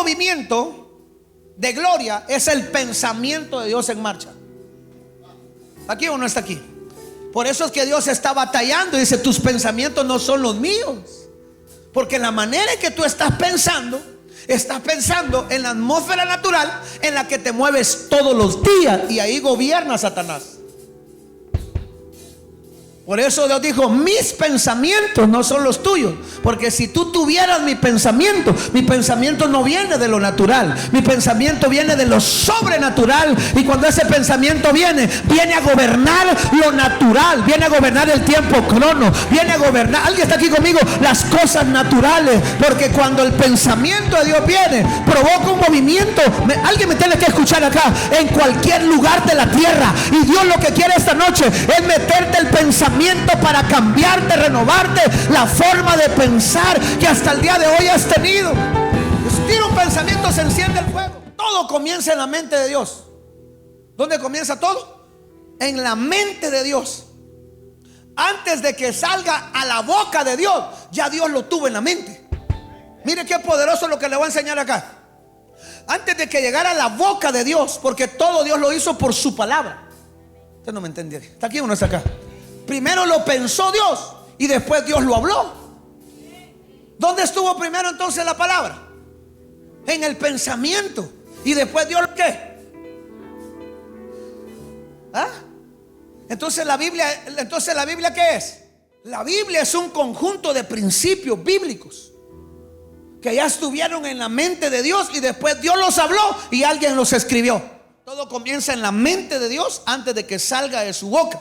movimiento de gloria es el pensamiento de Dios en marcha. ¿Aquí o no está aquí? Por eso es que Dios está batallando y dice: tus pensamientos no son los míos. Porque la manera en que tú estás pensando en la atmósfera natural en la que te mueves todos los días, y ahí gobierna Satanás. Por eso Dios dijo: mis pensamientos no son los tuyos. Porque si tú tuvieras mi pensamiento no viene de lo natural. Mi pensamiento viene de lo sobrenatural. Y cuando ese pensamiento viene a gobernar lo natural. Viene a gobernar el tiempo crono. Viene a gobernar, alguien está aquí conmigo, las cosas naturales. Porque cuando el pensamiento de Dios viene, provoca un movimiento. Alguien me tiene que escuchar acá. En cualquier lugar de la tierra. Y Dios lo que quiere esta noche es meterte el pensamiento para cambiarte, renovarte la forma de pensar que hasta el día de hoy has tenido. Si tiene un pensamiento, se enciende el fuego. Todo comienza en la mente de Dios. ¿Dónde comienza todo? En la mente de Dios. Antes de que salga a la boca de Dios, ya Dios lo tuvo en la mente. Mire qué poderoso lo que le voy a enseñar acá. Antes de que llegara a la boca de Dios, porque todo Dios lo hizo por su palabra. Usted no me entendió. ¿Está aquí o no está acá? Primero lo pensó Dios y después Dios lo habló. ¿Dónde estuvo primero entonces la palabra? En el pensamiento. Y después Dios, ¿qué? ¿Ah? Entonces la Biblia ¿qué es? La Biblia es un conjunto de principios bíblicos que ya estuvieron en la mente de Dios y después Dios los habló y alguien los escribió. Todo comienza en la mente de Dios antes de que salga de su boca.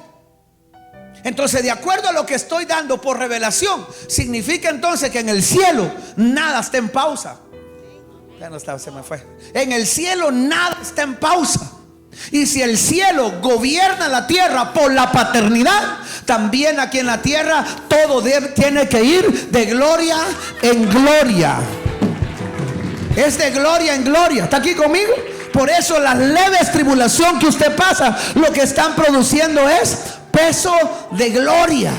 Entonces, de acuerdo a lo que estoy dando por revelación, significa entonces que en el cielo nada está en pausa. Ya no está, se me fue. En el cielo nada está en pausa. Y si el cielo gobierna la tierra por la paternidad, también aquí en la tierra todo tiene que ir de gloria en gloria. Es de gloria en gloria. ¿Está aquí conmigo? Por eso las leves tribulación que usted pasa, lo que están produciendo es peso de gloria.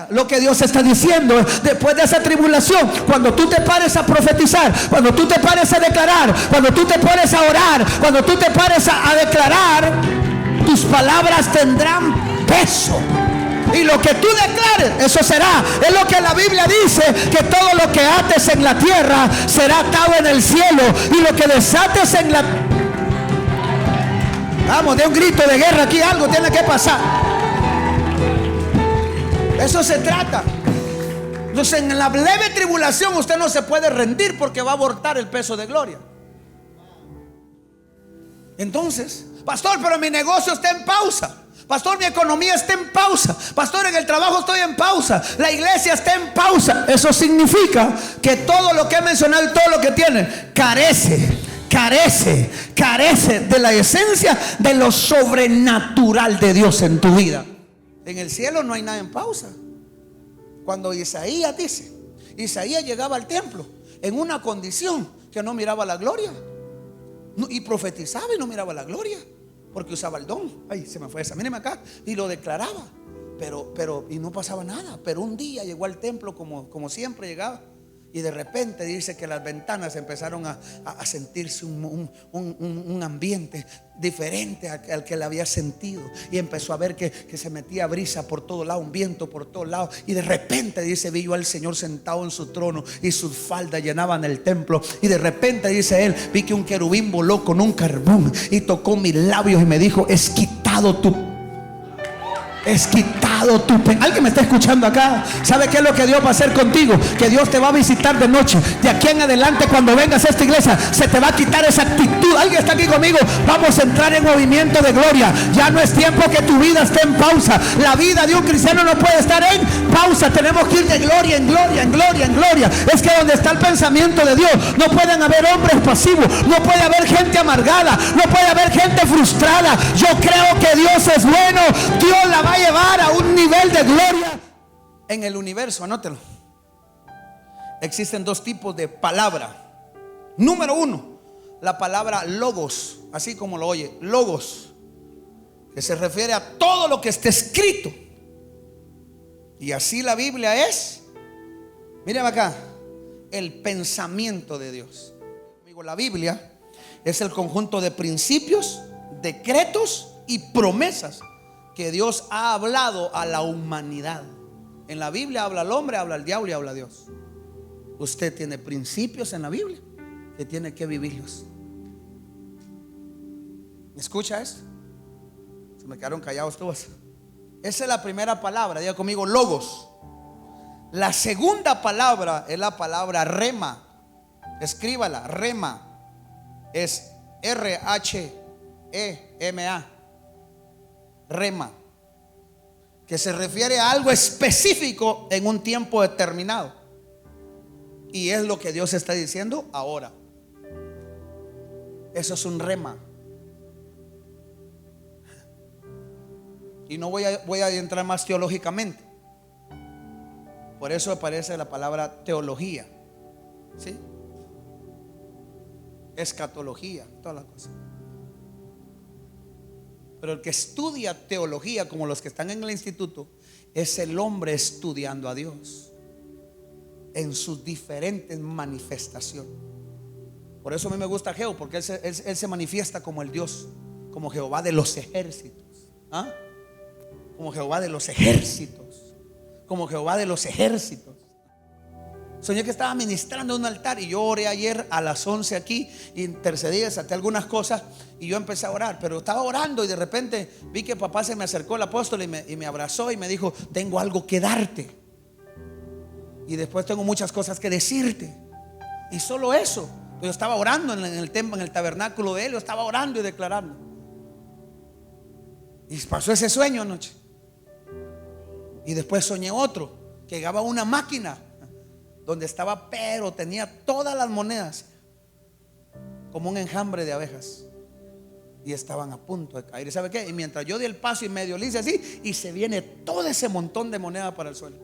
Lo que Dios está diciendo después de esa tribulación, cuando tú te pares a profetizar, cuando tú te pares a declarar, cuando tú te pares a orar, cuando tú te pares a declarar, tus palabras tendrán peso. Y lo que tú declares, eso será. Es lo que la Biblia dice, que todo lo que ates en la tierra será atado en el cielo, y lo que desates en la... Vamos, de un grito de guerra aquí, algo tiene que pasar. Eso se trata. Entonces, en la leve tribulación usted no se puede rendir, porque va a abortar el peso de gloria. Entonces, pastor, pero mi negocio está en pausa. Pastor, mi economía está en pausa. Pastor, en el trabajo estoy en pausa. La iglesia está en pausa. Eso significa que todo lo que he mencionado y todo lo que tiene carece de la esencia de lo sobrenatural de Dios en tu vida. En el cielo no hay nada en pausa. Cuando Isaías llegaba al templo en una condición que no miraba la gloria, y profetizaba y no miraba la gloria, porque usaba el don. Ay, se me fue esa, míreme acá. Y lo declaraba, pero y no pasaba nada. Pero un día llegó al templo como siempre llegaba, y de repente dice que las ventanas empezaron a sentirse un ambiente diferente al que le había sentido. Y empezó a ver que se metía brisa por todo lado, un viento por todos lados. Y de repente dice, vi yo al Señor sentado en su trono, y sus faldas llenaban el templo. Y de repente dice él, vi que un querubín voló con un carbón y tocó mis labios y me dijo: es quitado tu pecado. Alguien me está escuchando acá. ¿Sabe qué es lo que Dios va a hacer contigo? Que Dios te va a visitar de noche. De aquí en adelante, cuando vengas a esta iglesia, se te va a quitar esa actitud. Alguien está aquí conmigo. Vamos a entrar en movimiento de gloria. Ya no es tiempo que tu vida esté en pausa. La vida de un cristiano no puede estar en pausa. Tenemos que ir de gloria en gloria, en gloria, en gloria. Es que donde está el pensamiento de Dios, no pueden haber hombres pasivos, no puede haber gente amargada, no puede haber gente frustrada. Yo creo que Dios es bueno. Dios la va a llevar a un nivel de gloria. En el universo, anótelo, existen dos tipos de palabra. Número uno, la palabra logos, así como lo oye, logos, que se refiere a todo lo que está escrito. Y así la Biblia es, mírame acá, el pensamiento de Dios. conmigo, la Biblia es el conjunto de principios, decretos y promesas que Dios ha hablado a la humanidad. En la Biblia habla el hombre, habla el diablo y habla Dios. Usted tiene principios en la Biblia que tiene que vivirlos. ¿Me escucha esto? Se me quedaron callados todos. Esa es la primera palabra, diga conmigo, logos. La segunda palabra es la palabra rema. Escríbala, rema. Es R-H-E-M-A. Rema, que se refiere a algo específico en un tiempo determinado. Y es lo que Dios está diciendo ahora. Eso es un rema. Y no voy a entrar más teológicamente. Por eso aparece la palabra teología, ¿sí? Escatología, todas las cosas. Pero el que estudia teología, como los que están en el instituto, es el hombre estudiando a Dios en sus diferentes manifestaciones. Por eso a mí me gusta Geo, porque él se manifiesta como el Dios, como Jehová de los ejércitos. ¿Ah? Como Jehová de los ejércitos. Como Jehová de los ejércitos. Soñé que estaba ministrando en un altar y yo oré ayer a las 11 aquí, intercedí, desaté algunas cosas y yo empecé a orar, pero estaba orando y de repente vi que papá se me acercó, el apóstol, y me abrazó y me dijo: tengo algo que darte y después tengo muchas cosas que decirte. Y solo eso. Yo estaba orando en el templo, en el tabernáculo de él, yo estaba orando y declarando. Y pasó ese sueño anoche. Y después soñé otro, que llegaba una máquina donde estaba, pero tenía todas las monedas como un enjambre de abejas y estaban a punto de caer. ¿Y sabe qué? Y mientras yo di el paso y medio le hice así, y se viene todo ese montón de monedas para el suelo.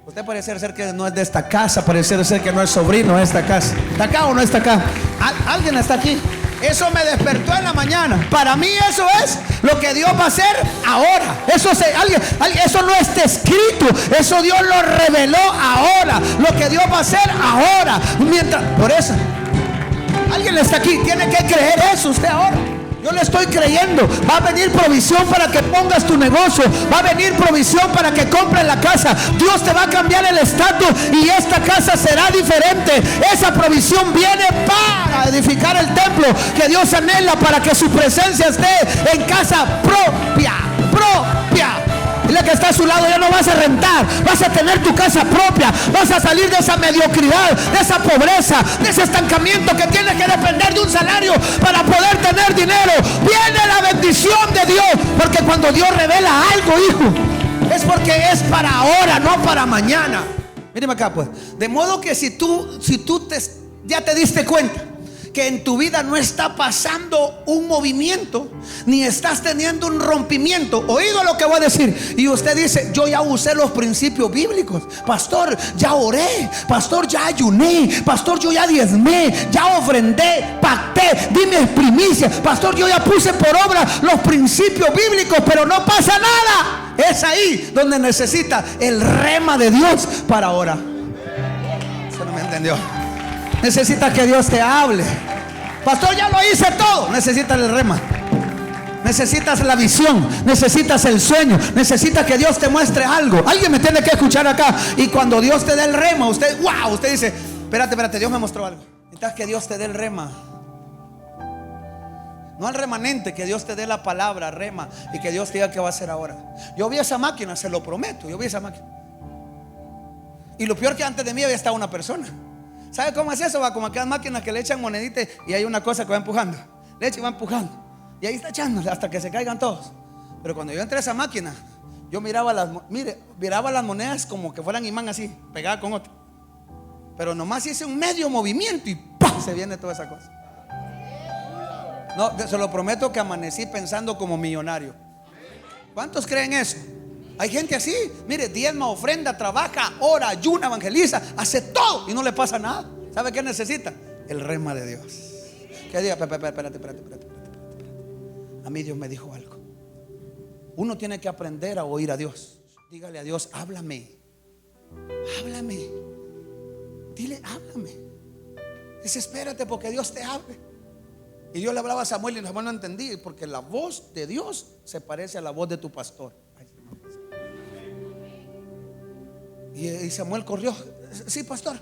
Usted parece ser que no es de esta casa, parece ser que no es sobrino de esta casa. ¿Está acá o no está acá? ¿Alguien está aquí? Eso me despertó en la mañana. Para mí eso es lo que Dios va a hacer ahora. Eso no está escrito. Eso Dios lo reveló ahora. Lo que Dios va a hacer ahora. Por eso, alguien está aquí. Tiene que creer eso usted ahora. Yo le estoy creyendo. Va a venir provisión para que pongas tu negocio. Va a venir provisión para que compres la casa. Dios te va a cambiar el estatus y esta casa será diferente. Esa provisión viene para edificar el templo que Dios anhela, para que su presencia esté en casa propia. La que está a su lado, ya no vas a rentar, vas a tener tu casa propia, vas a salir de esa mediocridad, de esa pobreza, de ese estancamiento que tienes que depender de un salario para poder tener dinero. Viene la bendición de Dios, porque cuando Dios revela algo, hijo, es porque es para ahora, no para mañana. Míreme acá, pues. De modo que si tú ya te diste cuenta que en tu vida no está pasando un movimiento, ni estás teniendo un rompimiento. Oído lo que voy a decir. Y usted dice: yo ya usé los principios bíblicos, pastor, ya oré, pastor, ya ayuné, pastor, yo ya diezmé, ya ofrendé, pacté, di mis primicias, pastor, yo ya puse por obra los principios bíblicos, pero no pasa nada. Es ahí donde necesita el rema de Dios para ahora. ¿Usted no me entendió? Necesitas que Dios te hable. Pastor, ya lo hice todo. Necesitas el rema. Necesitas la visión. Necesitas el sueño. Necesitas que Dios te muestre algo. Alguien me tiene que escuchar acá. Y cuando Dios te dé el rema, usted dice: espérate, Dios me mostró algo. Necesitas que Dios te dé el rema. No al remanente, que Dios te dé la palabra rema y que Dios te diga qué va a hacer ahora. Yo vi esa máquina, se lo prometo. Yo vi esa máquina. Y lo peor, que antes de mí había estado una persona. ¿Sabe cómo es eso? Va como aquellas máquinas que le echan moneditas y hay una cosa que va empujando. Le echa y va empujando. Y ahí está echando hasta que se caigan todos. Pero cuando yo entré a esa máquina, yo miraba las monedas como que fueran imán, así, pegadas con otra. Pero nomás hice un medio movimiento y ¡pum!, se viene toda esa cosa. No, se lo prometo que amanecí pensando como millonario. ¿Cuántos creen eso? Hay gente así, mire, diezma, ofrenda, trabaja, ora, ayuna, evangeliza, hace todo y no le pasa nada. ¿Sabe qué necesita? El rema de Dios. Que diga: espérate. A mí Dios me dijo algo. Uno tiene que aprender a oír a Dios. Dígale a Dios: háblame. Dile: háblame. Dice, espérate porque Dios te hable. Y Dios le hablaba a Samuel y Samuel no entendía, porque la voz de Dios se parece a la voz de tu pastor. Y Samuel corrió. Sí, pastor.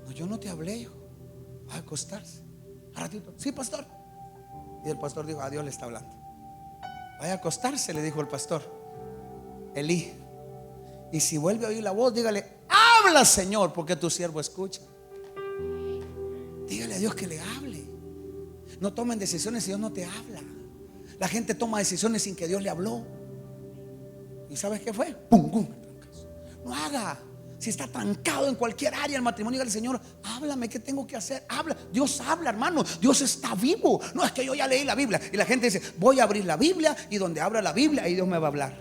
No, yo no te hablé, hijo. Va a acostarse. A ratito. Sí, pastor. Y el pastor dijo, a Dios le está hablando. Vaya a acostarse, le dijo el pastor Elí. Y si vuelve a oír la voz, dígale, habla, Señor, porque tu siervo escucha. Dígale a Dios que le hable. No tomen decisiones si Dios no te habla. La gente toma decisiones sin que Dios le habló. ¿Y sabes qué fue? ¡Pum, pum! No haga. Si está trancado en cualquier área del matrimonio, dígale, Señor, háblame, ¿qué tengo que hacer? Habla. Dios habla, hermano. Dios está vivo. No es que yo ya leí la Biblia. Y la gente dice, voy a abrir la Biblia, y donde abra la Biblia, ahí Dios me va a hablar.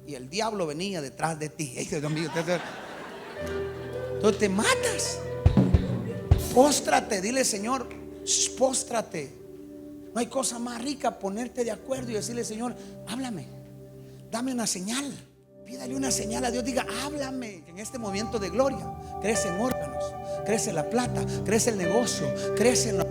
Y el diablo venía detrás de ti. Dios mío, entonces te matas. Póstrate, dile, Señor, póstrate. No hay cosa más rica ponerte de acuerdo y decirle, Señor, háblame, dame una señal. Pídale una señal a Dios, diga, háblame. En este momento de gloria crecen órganos, crece la plata, crece el negocio, crecen los...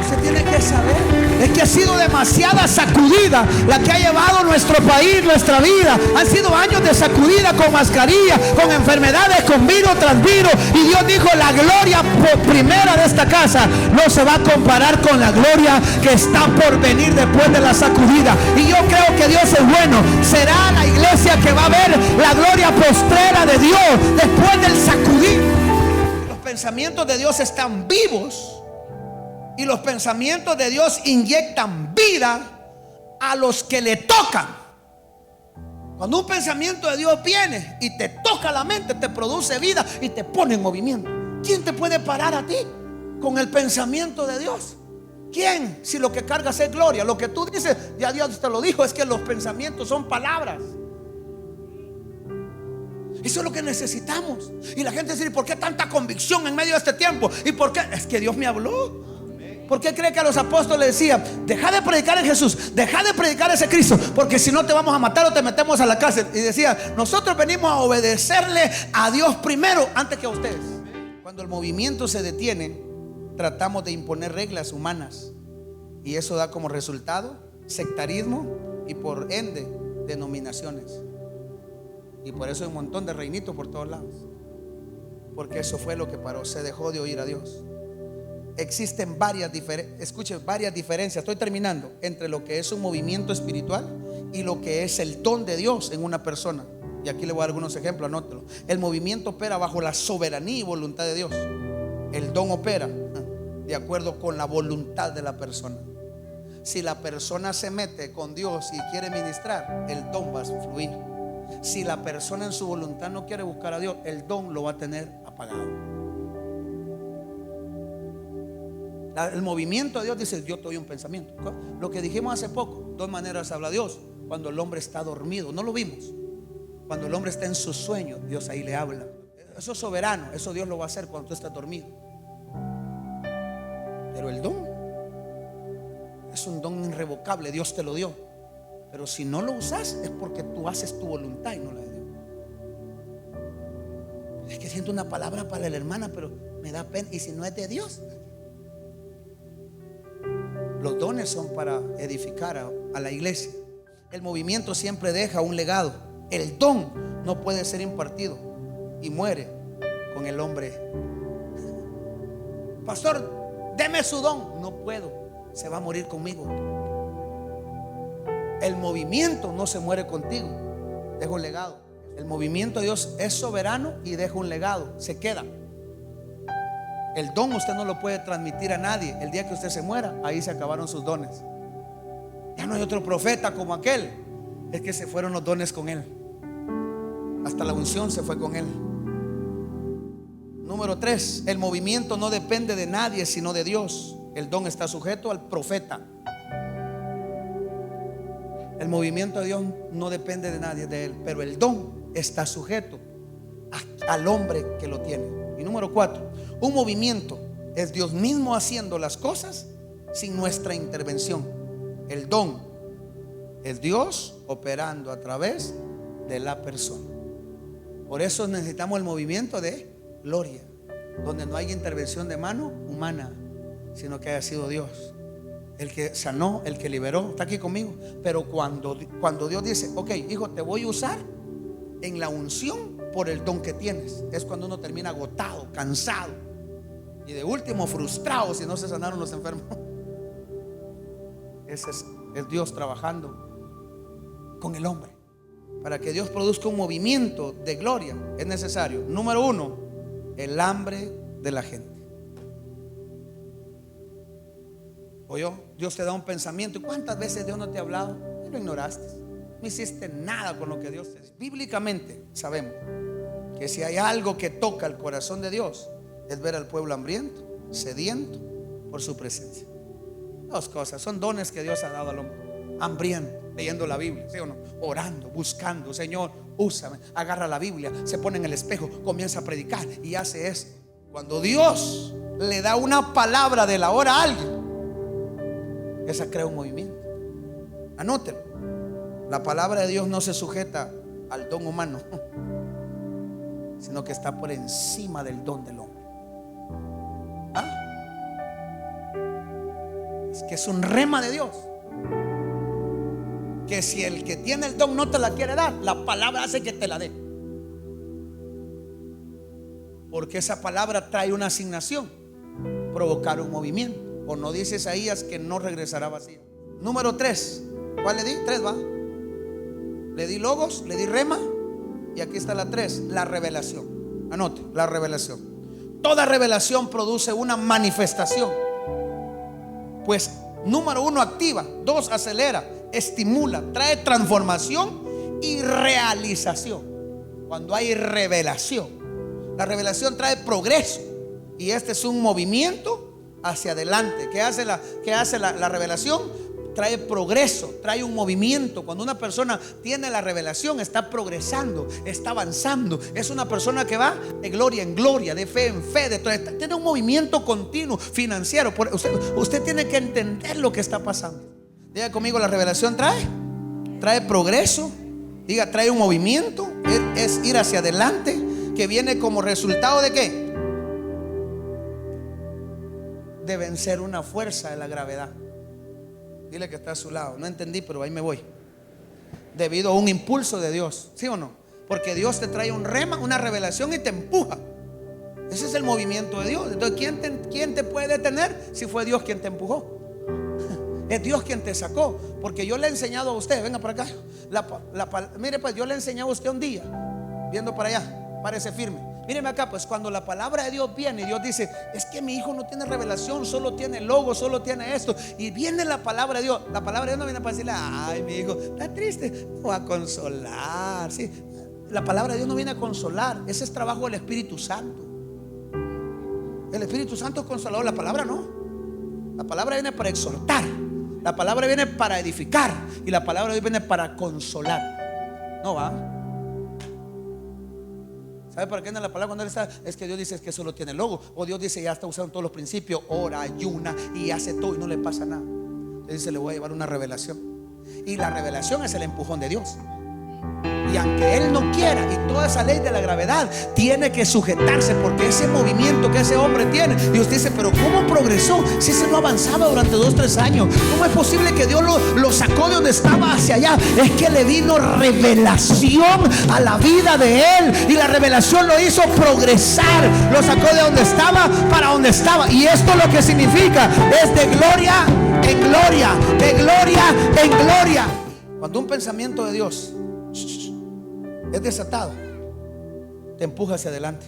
Usted tiene que saber, es que ha sido demasiada sacudida la que ha llevado nuestro país, nuestra vida. Han sido años de sacudida con mascarilla, con enfermedades, con virus tras virus. Y Dios dijo, la gloria primera de esta casa no se va a comparar con la gloria que está por venir después de la sacudida. Y yo creo que Dios es bueno. Será la iglesia que va a ver la gloria postrera de Dios después del sacudir. Los pensamientos de Dios están vivos. Y los pensamientos de Dios inyectan vida a los que le tocan. Cuando un pensamiento de Dios viene y te toca la mente, te produce vida y te pone en movimiento. ¿Quién te puede parar a ti con el pensamiento de Dios? ¿Quién? Si lo que cargas es gloria. Lo que tú dices, ya Dios te lo dijo, es que los pensamientos son palabras. Eso es lo que necesitamos. Y la gente dice, ¿por qué tanta convicción en medio de este tiempo? ¿Y por qué? Es que Dios me habló. ¿Por qué cree que a los apóstoles decía, deja de predicar en Jesús, deja de predicar ese Cristo, porque si no te vamos a matar o te metemos a la cárcel? Y decía, nosotros venimos a obedecerle a Dios primero antes que a ustedes. Cuando el movimiento se detiene, tratamos de imponer reglas humanas, y eso da como resultado sectarismo y por ende denominaciones. Y por eso hay un montón de reinitos por todos lados, porque eso fue lo que paró. Se dejó de oír a Dios. Existen varias diferencias, estoy terminando, entre lo que es un movimiento espiritual y lo que es el don de Dios en una persona. Y aquí le voy a dar algunos ejemplos, anótelo. El movimiento opera bajo la soberanía y voluntad de Dios. El don opera de acuerdo con la voluntad de la persona. Si la persona se mete con Dios y quiere ministrar, el don va a fluir. Si la persona en su voluntad no quiere buscar a Dios, el don lo va a tener apagado. El movimiento de Dios dice, yo te doy un pensamiento. Lo que dijimos hace poco, dos maneras habla Dios. Cuando el hombre está dormido, no lo vimos. Cuando el hombre está en su sueño, Dios ahí le habla. Eso es soberano, eso Dios lo va a hacer cuando tú estás dormido. Pero el don es un don irrevocable, Dios te lo dio. Pero si no lo usas, es porque tú haces tu voluntad y no la de Dios. Es que siento una palabra para la hermana, pero me da pena. Y si no es de Dios. Los dones son para edificar a la iglesia. El movimiento siempre deja un legado. El don no puede ser impartido y muere con el hombre. Pastor, deme su don. No puedo, se va a morir conmigo. El movimiento no se muere contigo, deja un legado. El movimiento de Dios es soberano y deja un legado, se queda. El don usted no lo puede transmitir a nadie. El día que usted se muera, ahí se acabaron sus dones. Ya no hay otro profeta como aquel. Es que se fueron los dones con él. Hasta la unción se fue con él. Número 3, el movimiento no depende de nadie sino de Dios. El don está sujeto al profeta. El movimiento de Dios no depende de nadie, de él, pero el don está sujeto al hombre que lo tiene. Y número 4, un movimiento es Dios mismo haciendo las cosas sin nuestra intervención. El don es Dios operando a través de la persona. Por eso necesitamos el movimiento de gloria, donde no haya intervención de mano humana, sino que haya sido Dios el que sanó, el que liberó. Está aquí conmigo. Pero cuando Dios dice: ok, hijo, te voy a usar en la unción por el don que tienes, es cuando uno termina agotado, cansado y de último frustrado si no se sanaron los enfermos. Ese es Dios trabajando con el hombre. Para que Dios produzca un movimiento de gloria es necesario, número uno, el hambre de la gente. Oyó, Dios te da un pensamiento. ¿Y cuántas veces Dios no te ha hablado y lo ignoraste? No hiciste nada con lo que Dios te dice. Bíblicamente sabemos que si hay algo que toca el corazón de Dios, es ver al pueblo hambriento, sediento por su presencia. Dos cosas, son dones que Dios ha dado al hombre. Hambriento, leyendo la Biblia, ¿sí o no? Orando, buscando: Señor, úsame. Agarra la Biblia, se pone en el espejo, comienza a predicar y hace esto. Cuando Dios le da una palabra de la hora a alguien, esa crea un movimiento. Anótelo. La palabra de Dios no se sujeta al don humano, sino que está por encima del don del hombre. Es que es un rema de Dios, que si el que tiene el don no te la quiere dar, la palabra hace que te la dé, porque esa palabra trae una asignación: provocar un movimiento. O no dice Isaías que no regresará vacío. Número 3. ¿Cuál le di? 3, va. Le di logos, le di rema, y aquí está la 3, la revelación. Anote, la revelación. Toda revelación produce una manifestación. Pues número 1, activa. 2, acelera, estimula, trae transformación y realización. Cuando hay revelación, la revelación trae progreso, y este es un movimiento hacia adelante. ¿Qué hace la revelación? Trae progreso, trae un movimiento. Cuando una persona tiene la revelación, está progresando, está avanzando. Es una persona que va de gloria en gloria, de fe en fe, tiene un movimiento continuo financiero. Usted tiene que entender lo que está pasando. Diga conmigo: la revelación trae progreso. Diga, trae un movimiento, es ir hacia adelante, que viene como resultado de ¿qué? De vencer una fuerza de la gravedad. Dile que está a su lado: no entendí, pero ahí me voy. Debido a un impulso de Dios, ¿sí o no? Porque Dios te trae un rema, una revelación, y te empuja. Ese es el movimiento de Dios. Entonces, ¿quién te puede detener si fue Dios quien te empujó? Es Dios quien te sacó. Porque yo le he enseñado a usted, venga para acá. Mire, pues yo le he enseñado a usted un día, viendo para allá, párese firme. Míreme acá, pues cuando la palabra de Dios viene y Dios dice: es que mi hijo no tiene revelación, solo tiene logo, solo tiene esto. Y viene la palabra de Dios. La palabra de Dios no viene para decirle: ay, mi hijo está triste, no va a consolar. ¿Sí? La palabra de Dios no viene a consolar. Ese es trabajo del Espíritu Santo. El Espíritu Santo es consolador. La palabra no. La palabra viene para exhortar. La palabra viene para edificar. Y la palabra de Dios viene para consolar. No va. ¿Sabe por qué en la palabra cuando él está? Es que Dios dice que solo tiene logo. O Dios dice: ya está usando todos los principios, ora, ayuna y hace todo y no le pasa nada. Él dice: le voy a llevar una revelación. Y la revelación es el empujón de Dios. Y aunque Él no quiera, y toda esa ley de la gravedad tiene que sujetarse, porque ese movimiento que ese hombre tiene, Dios dice: pero ¿cómo progresó si ese no avanzaba durante 2-3 años? ¿Cómo es posible que Dios lo sacó de donde estaba hacia allá? Es que le vino revelación a la vida de él, y la revelación lo hizo progresar. Lo sacó de donde estaba para donde estaba. Y esto lo que significa es de gloria en gloria, de gloria en gloria. Cuando un pensamiento de Dios es desatado, te empuja hacia adelante,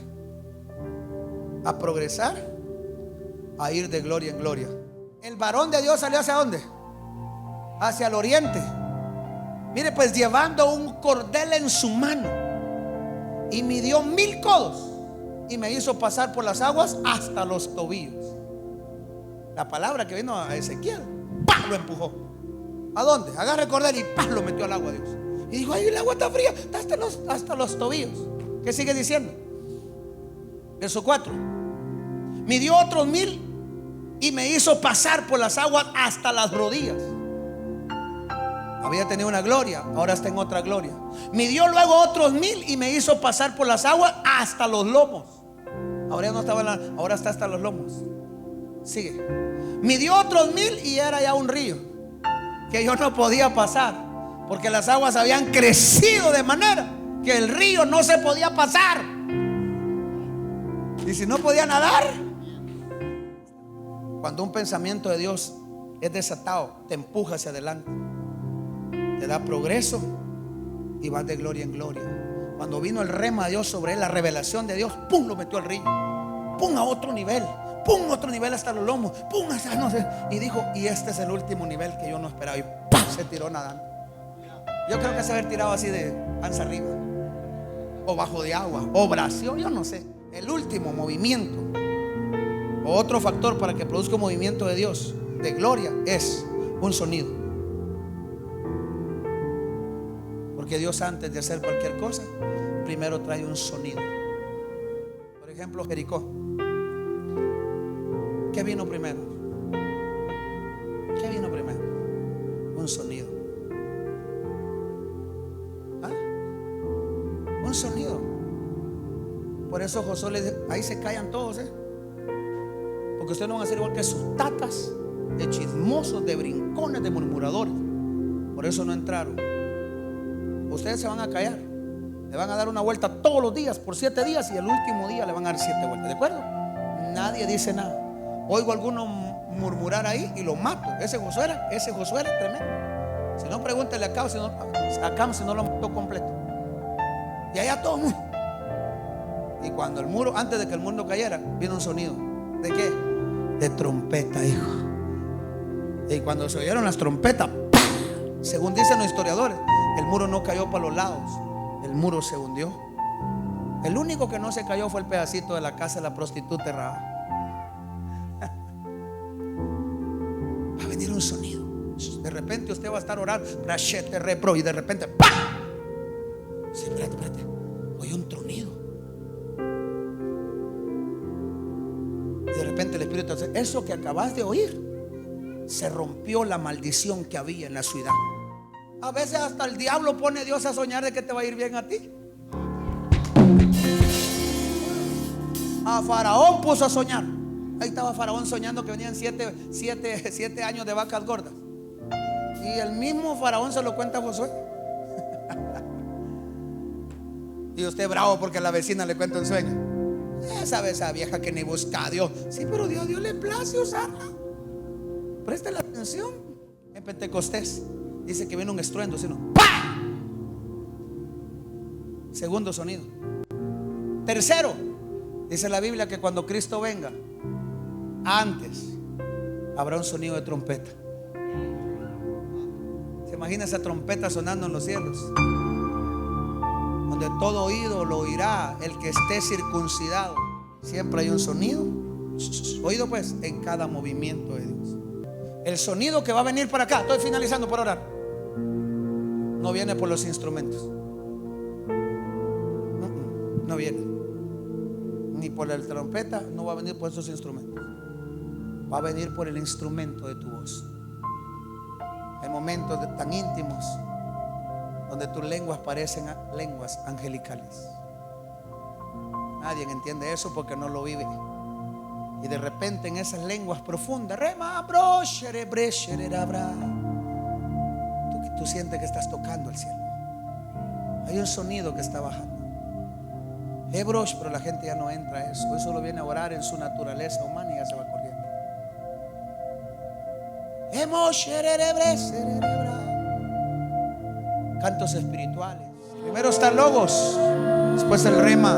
a progresar, a ir de gloria en gloria. El varón de Dios salió ¿hacia dónde? Hacia el oriente. Mire, pues llevando un cordel en su mano, y midió 1000 codos, y me hizo pasar por las aguas hasta los tobillos. La palabra que vino a Ezequiel, ¡pah!, lo empujó. ¿A dónde? Agarra el cordel y ¡pah!, lo metió al agua Dios. Y dijo: ay, el agua está fría, está hasta los tobillos. ¿Qué sigue diciendo? Verso 4. Midió otros 1000 y me hizo pasar por las aguas hasta las rodillas. Había tenido una gloria, ahora está en otra gloria. Midió luego otros 1000 y me hizo pasar por las aguas hasta los lomos. Ahora ya no estaba ahora está hasta los lomos. Sigue. Midió otros 1000 y era ya un río que yo no podía pasar, porque las aguas habían crecido de manera que el río no se podía pasar. Y si no podía nadar. Cuando un pensamiento de Dios es desatado, te empuja hacia adelante, te da progreso y vas de gloria en gloria. Cuando vino el rema de Dios sobre él, la revelación de Dios, pum, lo metió al río, pum, a otro nivel, pum, otro nivel hasta los lomos, pum, hasta no sé. Y dijo, y este es el último nivel que yo no esperaba. Y ¡pum! Se tiró nadando. Yo creo que se había tirado así de panza arriba, o bajo de agua, o brazo, yo no sé. El último movimiento, o otro factor para que produzca un movimiento de Dios, de gloria, es un sonido. Porque Dios, antes de hacer cualquier cosa, primero trae un sonido. Por ejemplo, Jericó. ¿Qué vino primero? ¿Qué vino primero? Un sonido. ¿Ah? Un sonido. Por eso Josué le dice, ahí se callan todos, porque ustedes no van a ser igual que sus tatas, de chismosos, de brincones, de murmuradores. Por eso no entraron. Ustedes se van a callar. Le van a dar una vuelta todos los días por 7 días, y el último día le van a dar 7 vueltas. ¿De acuerdo? Nadie dice nada. Oigo a alguno murmurar ahí y lo mato. Ese Josué era tremendo. Si no, pregúntele a Cam si no lo mató completo. Y allá todo el mundo. Y cuando el muro, antes de que el mundo cayera, vino un sonido. ¿De qué? De trompeta, hijo. Y cuando se oyeron las trompetas, ¡pam!, según dicen los historiadores, el muro no cayó para los lados, el muro se hundió. El único que no se cayó fue el pedacito de la casa de la prostituta Rahab. Va a venir un sonido. De repente usted va a estar orando, y de repente ¡pam! Sí, espérate. Oye, un tronido. Y de repente el Espíritu dice, eso que acabas de oír, se rompió la maldición que había en la ciudad. A veces hasta el diablo pone a Dios a soñar de que te va a ir bien a ti. A Faraón puso a soñar. Ahí estaba Faraón soñando que venían 7 años de vacas gordas. Y el mismo Faraón se lo cuenta a Josué. Y usted bravo porque la vecina le cuenta un sueño. Esa vieja que ni busca a Dios. Sí, pero Dios le place usarla. Preste la atención. En Pentecostés dice que viene un estruendo, sino ¡pah! Segundo sonido. Tercero, dice la Biblia que cuando Cristo venga, antes habrá un sonido de trompeta. ¿Se imagina esa trompeta sonando en los cielos? Donde todo oído lo oirá, el que esté circuncidado. Siempre hay un sonido. Oído pues en cada movimiento de Dios. El sonido que va a venir para acá, estoy finalizando por orar, no viene por los instrumentos. No viene. Ni por la trompeta, no va a venir por esos instrumentos. Va a venir por el instrumento de tu voz. Hay momentos tan íntimos donde tus lenguas parecen lenguas angelicales. Nadie entiende eso porque no lo vive. Y de repente en esas lenguas profundas, tú sientes que estás tocando el cielo. Hay un sonido que está bajando. Pero la gente ya no entra a eso. Hoy solo viene a orar en su naturaleza humana y ya se va corriendo. Cantos espirituales. Primero está el logos, después el rema,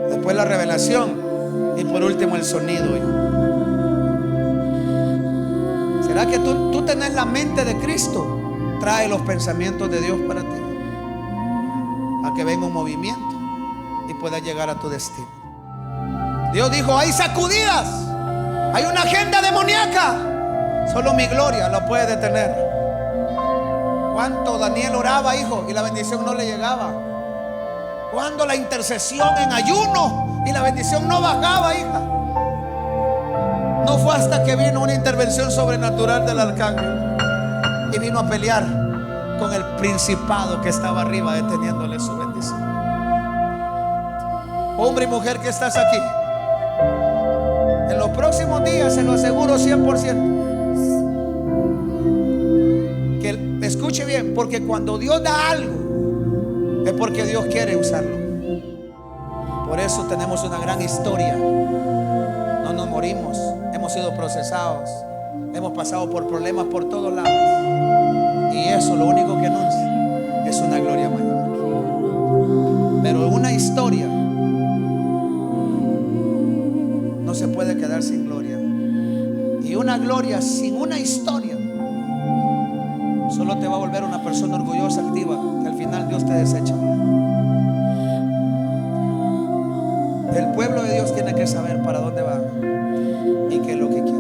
después la revelación y por último el sonido. ¿Será que tú tenés la mente de Cristo? Trae los pensamientos de Dios para ti, a que venga un movimiento y puedas llegar a tu destino. Dios dijo, hay sacudidas, hay una agenda demoníaca, solo mi gloria lo puede detener. ¿Cuánto Daniel oraba, hijo, y la bendición no le llegaba? ¿Cuándo la intercesión en ayuno y la bendición no bajaba, hija? No fue hasta que vino una intervención sobrenatural del arcángel y vino a pelear. con el principado que estaba arriba deteniéndole su bendición. Hombre y mujer que estás aquí, en los próximos días, se lo aseguro 100%, que escuche bien, porque cuando Dios da algo es porque Dios quiere usarlo. Por eso tenemos una gran historia. No nos morimos, hemos sido procesados, hemos pasado por problemas por todos lados, y eso lo único que anuncia es una gloria mayor. Pero una historia no se puede quedar sin gloria, y una gloria sin una historia solo te va a volver una persona orgullosa, altiva, que al final Dios te desecha. El pueblo de Dios tiene que saber para dónde va y qué es lo que quiere.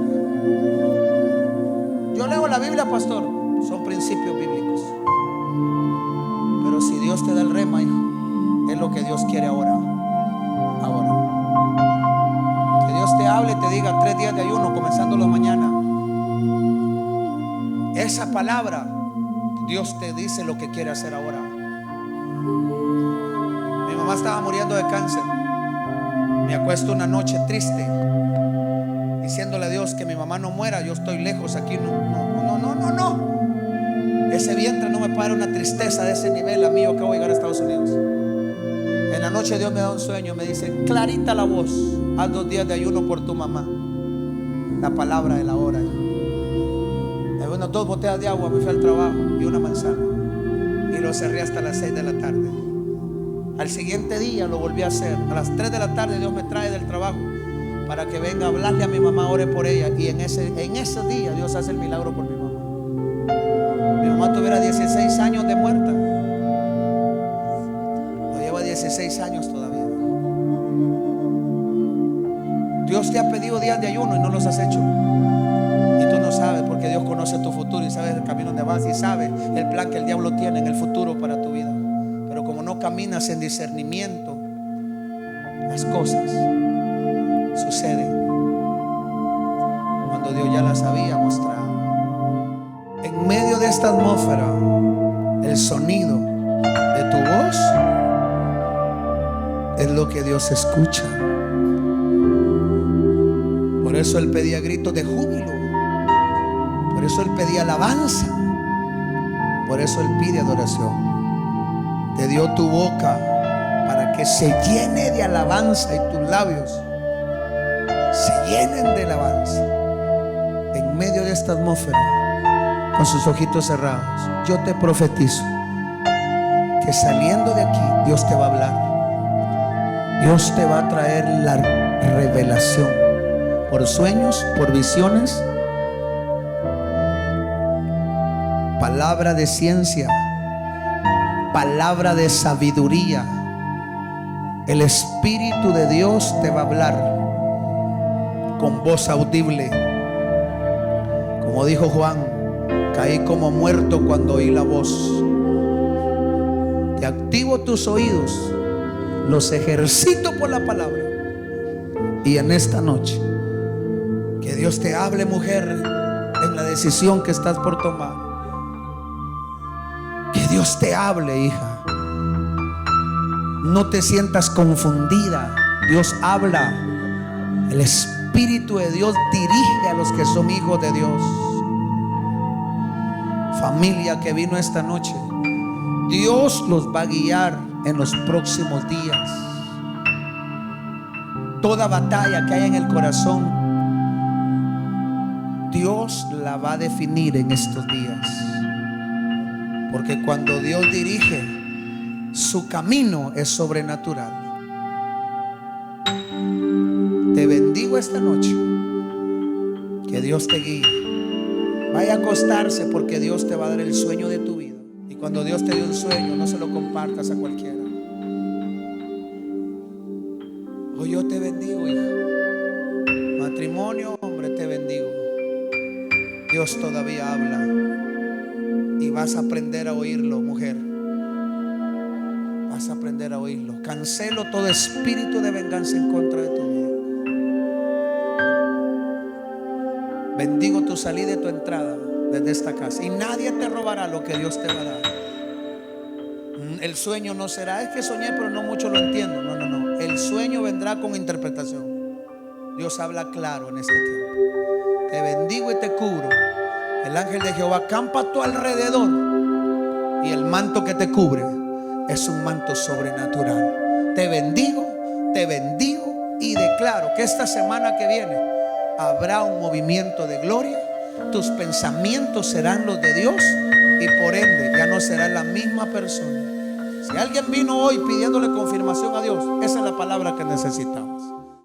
Yo leo la Biblia, pastor, son principios bíblicos, pero si Dios te da el rema, hijo, es lo que Dios quiere ahora. Que Dios te hable y te diga 3 días de ayuno comenzando los mañana. Esa palabra, Dios te dice lo que quiere hacer ahora. Mi mamá estaba muriendo de cáncer. Me acuesto una noche triste, diciéndole a Dios que mi mamá no muera. Yo estoy lejos aquí. No. Ese vientre no me para una tristeza de ese nivel. A mí, yo acabo de llegar a Estados Unidos. En la noche Dios me da un sueño. Me dice, clarita la voz, haz 2 días de ayuno por tu mamá. La palabra de la hora. Me unas 2 botellas de agua, me fui al trabajo y una manzana, y lo cerré hasta las 6 de la tarde. Al siguiente día lo volví a hacer. A las 3 de la tarde Dios me trae del trabajo para que venga a hablarle a mi mamá, ore por ella. Y en ese día Dios hace el milagro por mi mamá. Mi mamá tuviera 16 años de muerta, no lleva 16 años todavía. Dios te ha pedido días de ayuno y no los has hecho, y tú no sabes, porque Dios conoce tu futuro y sabe el camino donde vas y sabe el plan que el diablo tiene en el futuro para tu vida. Pero como no caminas en discernimiento, las cosas suceden cuando Dios ya las había mostrado. En medio de esta atmósfera, el sonido de tu voz es lo que Dios escucha. Por eso Él pedía gritos de júbilo, por eso Él pedía alabanza, por eso Él pide adoración. Te dio tu boca para que se llene de alabanza y tus labios se llenen de alabanza. En medio de esta atmósfera, con sus ojitos cerrados, yo te profetizo que saliendo de aquí Dios te va a hablar. Dios te va a traer la revelación por sueños, por visiones, palabra de ciencia, palabra de sabiduría. El Espíritu de Dios te va a hablar con voz audible. Como dijo Juan, caí como muerto cuando oí la voz. Te activo tus oídos, los ejercito por la palabra. Y en esta noche, que Dios te hable, mujer, en la decisión que estás por tomar. Que Dios te hable, hija. No te sientas confundida. Dios habla. El Espíritu de Dios dirige a los que son hijos de Dios. Familia que vino esta noche, Dios los va a guiar en los próximos días. Toda batalla que haya en el corazón, Dios la va a definir en estos días. Porque cuando Dios dirige, su camino es sobrenatural. Te bendigo esta noche. Que Dios te guíe. Vaya a acostarse, porque Dios te va a dar el sueño de tu vida. Y cuando Dios te dio un sueño, no se lo compartas a cualquiera. Hoy yo te bendigo, hija. Matrimonio, hombre, te bendigo. Dios todavía habla. Y vas a aprender a oírlo, mujer. Vas a aprender a oírlo. Cancelo todo espíritu de venganza en contra de tu vida. Bendigo tu salida y tu entrada. desde esta casa. Y nadie te robará lo que Dios te va a dar. El sueño no será, es que soñé pero no mucho lo entiendo. No, no, no. El sueño vendrá con interpretación. Dios habla claro en este tiempo. Te bendigo y te cubro. El ángel de Jehová acampa a tu alrededor. Y el manto que te cubre es un manto sobrenatural. Te bendigo y declaro que esta semana que viene habrá un movimiento de gloria. Tus pensamientos serán los de Dios y por ende ya no serás la misma persona. Si alguien vino hoy pidiéndole confirmación a Dios, esa es la palabra que necesitamos.